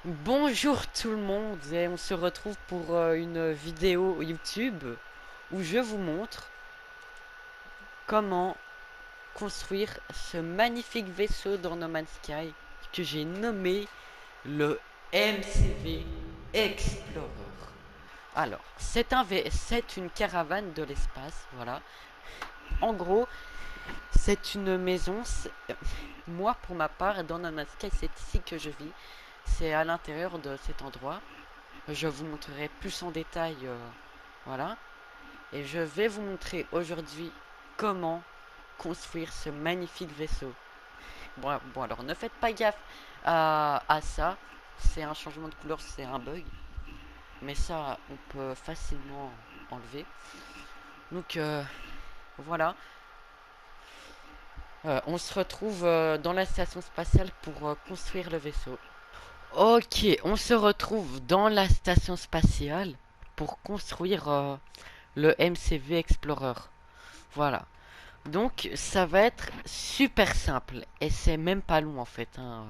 Bonjour tout le monde et on se retrouve pour une vidéo YouTube où je vous montre comment construire ce magnifique vaisseau dans No Man's Sky que j'ai nommé le MCV Explorer. Alors, c'est une caravane de l'espace, voilà. En gros, c'est une maison. Moi, pour ma part, dans No Man's Sky, c'est ici que je vis. C'est à l'intérieur de cet endroit. Je vous montrerai plus en détail, voilà. Et je vais vous montrer aujourd'hui comment construire ce magnifique vaisseau. Bon, alors ne faites pas gaffe à ça. C'est un changement de couleur, c'est un bug. Mais ça, on peut facilement enlever. Donc voilà. On se retrouve dans la station spatiale pour construire le vaisseau. Ok, on se retrouve dans la station spatiale pour construire le MCV Explorer. Voilà. Donc ça va être super simple et c'est même pas long en fait, hein.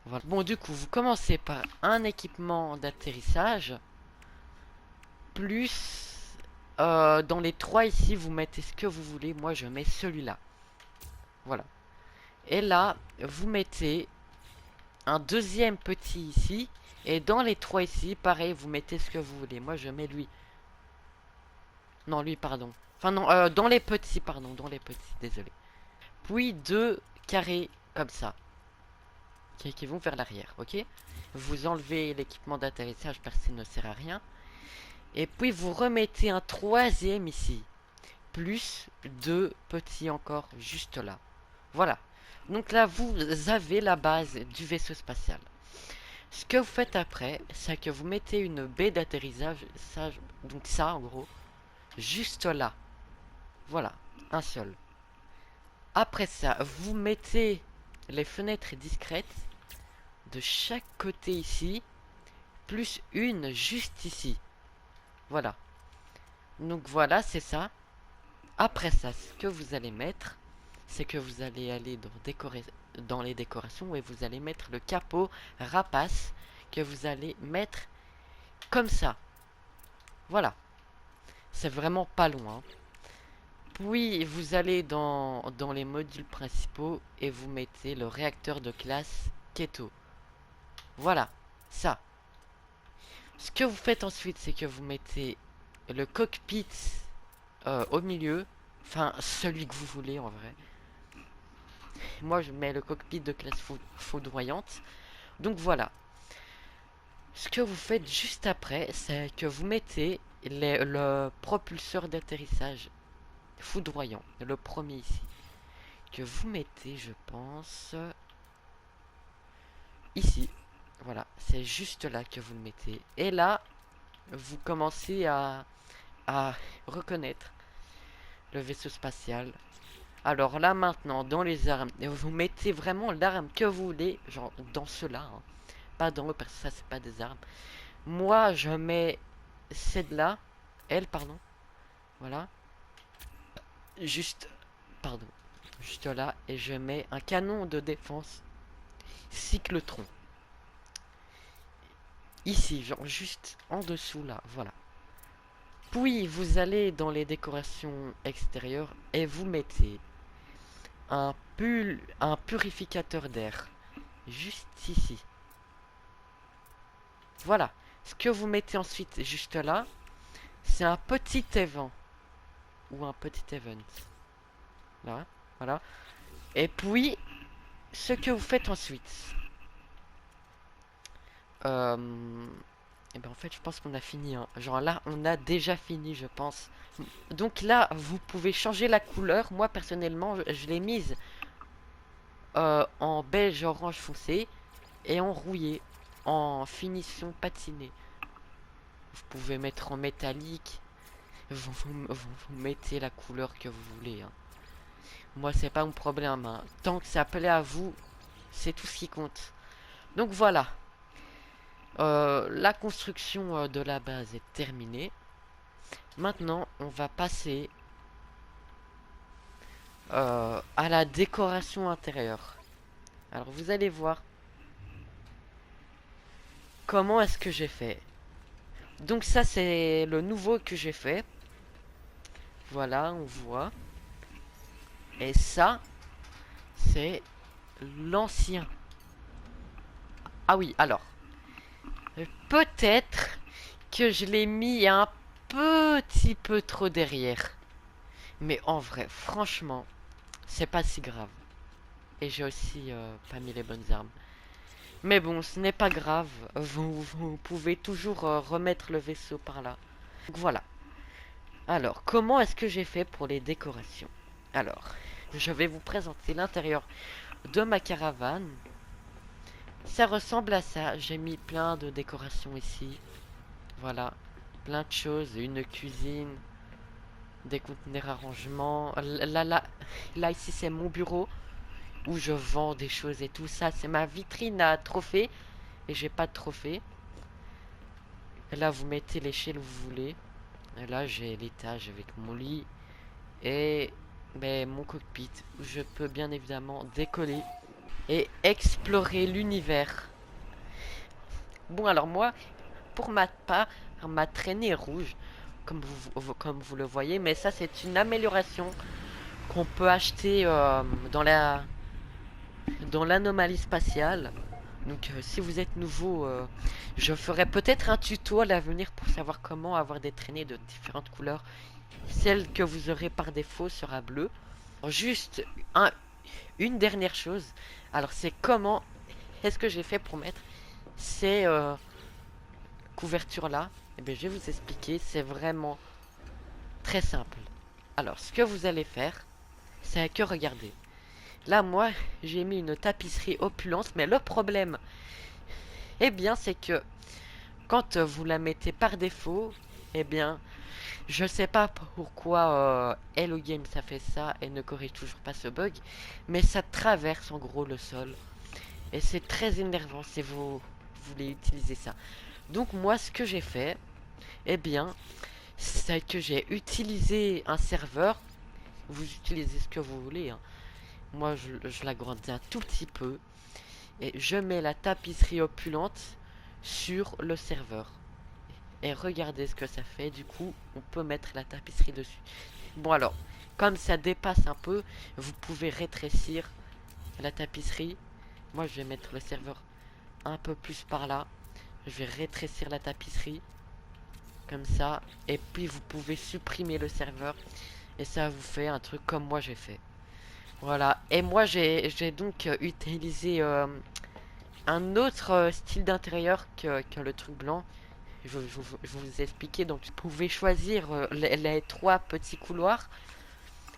Voilà. Bon, du coup, vous commencez par un équipement d'atterrissage, plus dans les trois ici, vous mettez ce que vous voulez. Moi, je mets celui-là. Voilà. Et là, vous mettez un deuxième petit ici. Et dans les trois ici, pareil, vous mettez ce que vous voulez. Moi, je mets lui. Non, lui, pardon. Enfin, non, dans les petits, pardon, dans les petits, désolé. Puis deux carrés comme ça, qui vont vers l'arrière, ok. Vous enlevez l'équipement d'atterrissage parce qu'il ne sert à rien. Et puis vous remettez un troisième ici. Plus deux petits encore juste là. Voilà. Donc là, vous avez la base du vaisseau spatial. Ce que vous faites après, c'est que vous mettez une baie d'atterrissage, donc ça en gros, juste là. Voilà, un seul. Après ça, vous mettez les fenêtres discrètes de chaque côté ici, plus une juste ici. Voilà. Donc voilà, c'est ça. Après ça, ce que vous allez mettre, c'est que vous allez aller dans les décorations et vous allez mettre le capot rapace que vous allez mettre comme ça. Voilà. C'est vraiment pas loin. Puis vous allez dans les modules principaux et vous mettez le réacteur de classe Keto. Voilà. Ça. Ce que vous faites ensuite, c'est que vous mettez le cockpit au milieu. Enfin, celui que vous voulez en vrai. Moi, je mets le cockpit de classe foudroyante. Donc voilà. Ce que vous faites juste après, c'est que vous mettez le propulseur d'atterrissage foudroyant. Le premier ici. Que vous mettez, je pense, ici. Voilà, c'est juste là que vous le mettez. Et là, vous commencez à reconnaître le vaisseau spatial. Alors là maintenant, dans les armes, vous mettez vraiment l'arme que vous voulez, genre dans cela, hein. Pas dans eux parce que ça c'est pas des armes. Moi je mets celle-là, elle pardon, voilà, juste, pardon, juste là, et je mets un canon de défense cyclotron. Ici, genre juste en dessous là, voilà. Puis vous allez dans les décorations extérieures et vous mettez un purificateur d'air juste ici. Voilà. Ce que vous mettez ensuite juste là, c'est un petit event. Ou un petit event. Là, voilà. Et puis, ce que vous faites ensuite. Et ben en fait, je pense qu'on a fini, hein. Genre là, on a déjà fini, je pense. Donc là, vous pouvez changer la couleur. Moi, personnellement, je l'ai mise en beige orange foncé et en rouillé, en finition patinée. Vous pouvez mettre en métallique. Vous mettez la couleur que vous voulez, hein. Moi, c'est pas mon problème, hein. Tant que ça plaît à vous, c'est tout ce qui compte. Donc voilà. La construction de la base est terminée. Maintenant, on va passer à la décoration intérieure. Alors, vous allez voir. comment est-ce que j'ai fait? Donc ça c'est le nouveau que j'ai fait. Voilà, on voit. Et ça, c'est l'ancien. Ah oui, alors. Peut-être que je l'ai mis un petit peu trop derrière. Mais en vrai, franchement, c'est pas si grave. Et j'ai aussi pas mis les bonnes armes. Mais bon, ce n'est pas grave. Vous pouvez toujours remettre le vaisseau par là. Donc voilà. Alors, comment est-ce que j'ai fait pour les décorations? Alors, je vais vous présenter l'intérieur de ma caravane. Ça ressemble à ça. J'ai mis plein de décorations ici. Voilà. Plein de choses. Une cuisine. Des conteneurs à rangement. Là ici, c'est mon bureau. Où je vends des choses et tout ça. C'est ma vitrine à trophées. Et j'ai pas de trophées. Et là, vous mettez l'échelle où vous voulez. Et là, j'ai l'étage avec mon lit. Et mon cockpit. Où je peux bien évidemment décoller. Et explorer l'univers. Bon, alors moi, pour ma part, ma traînée est rouge. Comme vous le voyez. Mais ça, c'est une amélioration qu'on peut acheter dans l'anomalie spatiale. Donc si vous êtes nouveau, je ferai peut-être un tuto à l'avenir pour savoir comment avoir des traînées de différentes couleurs. Celle que vous aurez par défaut sera bleue. Juste une dernière chose. Alors c'est comment est-ce que j'ai fait pour mettre ces couvertures là. Eh bien je vais vous expliquer. C'est vraiment très simple. Alors ce que vous allez faire, c'est que regardez. Là moi j'ai mis une tapisserie opulente. Mais le problème, eh bien c'est que quand vous la mettez par défaut, eh bien, je sais pas pourquoi Hello Games a fait ça et ne corrige toujours pas ce bug, mais ça traverse en gros le sol. Et c'est très énervant si vous voulez utiliser ça. Donc moi, ce que j'ai fait, eh bien, c'est que j'ai utilisé un serveur. Vous utilisez ce que vous voulez, hein. Moi, je l'agrandis un tout petit peu. Et je mets la tapisserie opulente sur le serveur. Et regardez ce que ça fait. Du coup, on peut mettre la tapisserie dessus. Bon alors, comme ça dépasse un peu, vous pouvez rétrécir la tapisserie. Moi, je vais mettre le serveur un peu plus par là. Je vais rétrécir la tapisserie. Comme ça. Et puis, vous pouvez supprimer le serveur. Et ça vous fait un truc comme moi j'ai fait. Voilà. Et moi, j'ai donc utilisé un autre style d'intérieur que le truc blanc. Je vous ai expliqué. Donc, vous pouvez choisir les trois petits couloirs.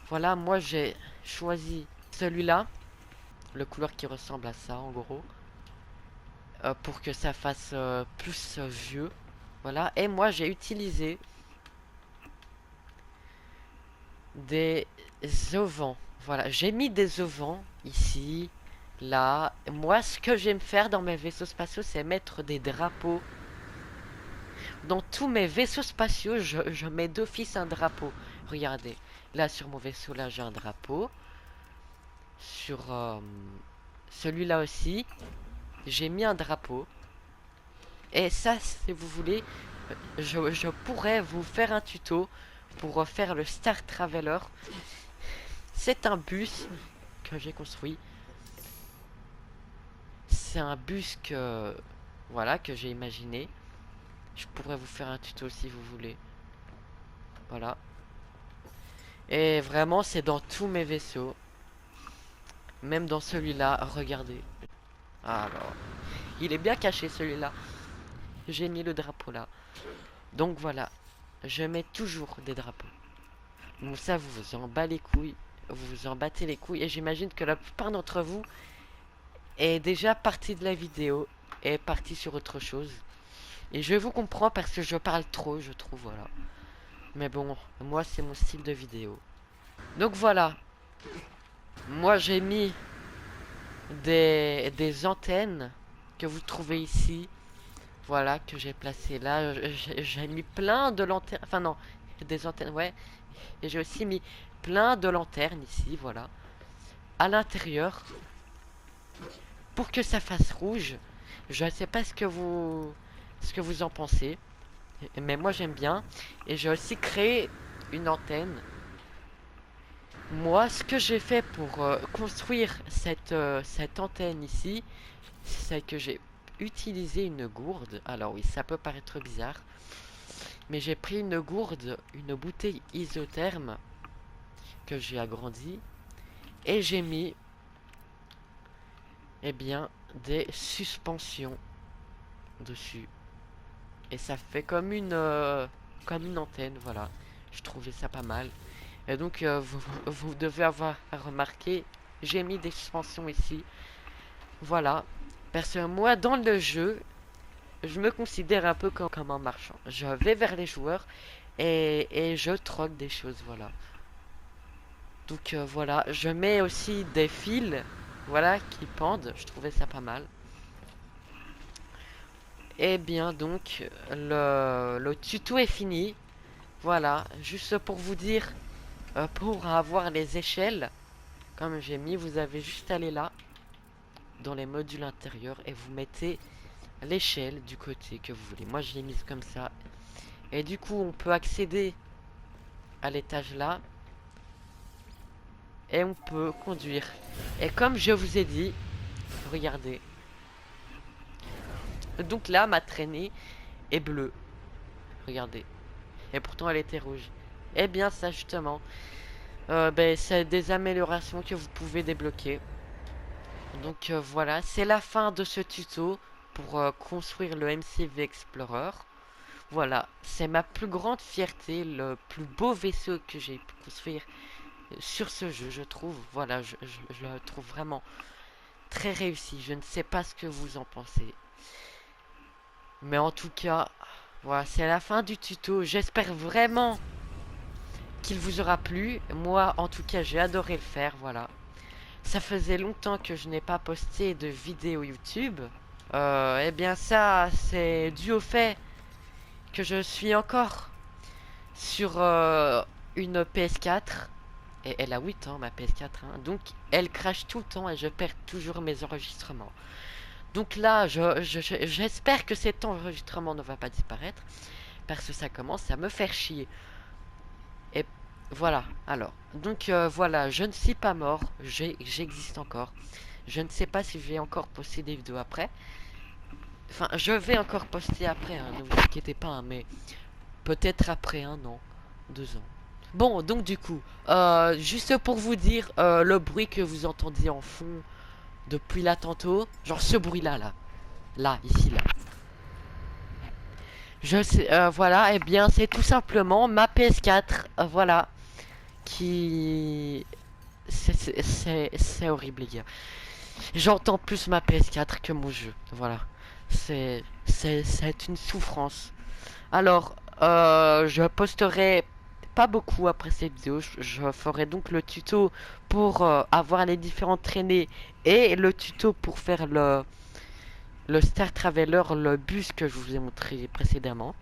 Voilà, moi j'ai choisi celui-là. Le couloir qui ressemble à ça, en gros. Pour que ça fasse plus vieux. Voilà. Et moi, j'ai utilisé des auvents. Voilà, j'ai mis des auvents ici, là. Moi, ce que j'aime faire dans mes vaisseaux spatiaux, c'est mettre des drapeaux. Dans tous mes vaisseaux spatiaux, je mets d'office un drapeau. Regardez, là sur mon vaisseau, là j'ai un drapeau. Sur celui-là aussi, j'ai mis un drapeau. Et ça, si vous voulez, je pourrais vous faire un tuto pour faire le Star Traveler. C'est un bus que j'ai construit. C'est un bus voilà, que j'ai imaginé. Je pourrais vous faire un tuto si vous voulez. Voilà. Et vraiment, c'est dans tous mes vaisseaux. Même dans celui-là, regardez. Alors, il est bien caché celui-là. J'ai mis le drapeau là. Donc voilà, je mets toujours des drapeaux. Donc ça, vous vous en bat les couilles. Vous vous en battez les couilles. Et j'imagine que la plupart d'entre vous est déjà parti de la vidéo. Est parti sur autre chose. Et je vous comprends parce que je parle trop, je trouve, voilà. Mais bon, moi, c'est mon style de vidéo. Donc voilà. Moi, j'ai mis des antennes que vous trouvez ici. Voilà, que j'ai placé là. J'ai mis plein de lanternes. Enfin non, des antennes, ouais. Et j'ai aussi mis plein de lanternes ici, voilà. À l'intérieur. Pour que ça fasse rouge. Je sais pas ce que vous en pensez, mais moi j'aime bien. Et j'ai aussi créé une antenne. Moi, ce que j'ai fait pour construire cette antenne ici, c'est que j'ai utilisé une gourde. Alors oui, ça peut paraître bizarre, mais j'ai pris une gourde, une bouteille isotherme que j'ai agrandie, et j'ai mis, eh bien, des suspensions dessus. Et ça fait comme une antenne, voilà. Je trouvais ça pas mal. Et donc, vous devez avoir remarqué, j'ai mis des suspensions ici. Voilà. Parce que moi, dans le jeu, je me considère un peu comme un marchand. Je vais vers les joueurs et je troque des choses, voilà. Donc voilà, je mets aussi des fils, voilà, qui pendent. Je trouvais ça pas mal. Et bien donc, le tuto est fini. Voilà, juste pour vous dire, pour avoir les échelles, comme j'ai mis, vous avez juste à aller là, dans les modules intérieurs, et vous mettez l'échelle du côté que vous voulez. Moi, je l'ai mise comme ça. Et du coup, on peut accéder à l'étage là, et on peut conduire. Et comme je vous ai dit, regardez. Donc là, ma traînée est bleue. Regardez. Et pourtant, elle était rouge. Eh bien, ça, justement, ben, c'est des améliorations que vous pouvez débloquer. Donc voilà, c'est la fin de ce tuto pour construire le MCV Explorer. Voilà, c'est ma plus grande fierté, le plus beau vaisseau que j'ai pu construire sur ce jeu, je trouve. Voilà, je le trouve vraiment très réussi. Je ne sais pas ce que vous en pensez. Mais en tout cas, voilà, c'est la fin du tuto. J'espère vraiment qu'il vous aura plu. Moi, en tout cas, j'ai adoré le faire, voilà. Ça faisait longtemps que je n'ai pas posté de vidéo YouTube. Eh bien ça, c'est dû au fait que je suis encore sur une PS4. Et elle a 8 ans, ma PS4. Hein. Donc, elle crache tout le temps et je perds toujours mes enregistrements. Donc là, j'espère que cet enregistrement ne va pas disparaître. Parce que ça commence à me faire chier. Et voilà, alors. Donc voilà, je ne suis pas mort. J'existe encore. Je ne sais pas si je vais encore poster des vidéos après. Enfin, je vais encore poster après, hein, ne vous inquiétez pas, hein, mais peut-être après 1 an, 2 ans. Bon, donc du coup, juste pour vous dire le bruit que vous entendiez en fond depuis là tantôt, genre ce bruit-là, là, ici, là. Je sais, voilà, et bien c'est tout simplement ma PS4, voilà, qui... C'est horrible, les gars. J'entends plus ma PS4 que mon jeu, voilà. C'est une souffrance. Alors, je posterai pas beaucoup après cette vidéo. Je ferai donc le tuto pour avoir les différentes traînées et le tuto pour faire le Star Traveler, le bus que je vous ai montré précédemment.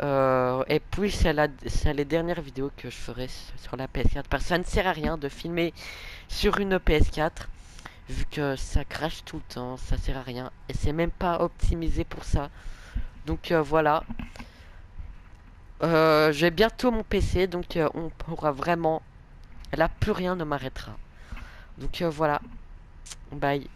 Et puis c'est les dernières vidéos que je ferai sur la PS4 parce que ça ne sert à rien de filmer sur une PS4 vu que ça crache tout le temps, ça sert à rien et c'est même pas optimisé pour ça. Donc voilà. J'ai bientôt mon PC, donc on pourra vraiment... Là, plus rien ne m'arrêtera. Donc voilà. Bye.